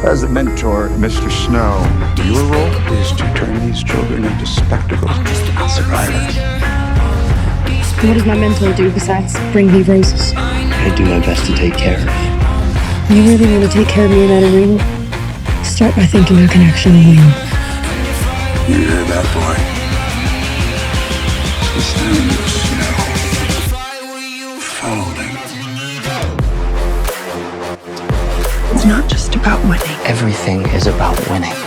As a mentor, Mr. Snow, your role is to turn these children into spectacles, not survivors. What does my mentor do besides bring me roses? I do my best to take care of you. You really want to take care of me in that arena? Start by thinking I can actually win. You hear that, boy? His name is Snow. Folding. It's not just about winning. Everything is about winning.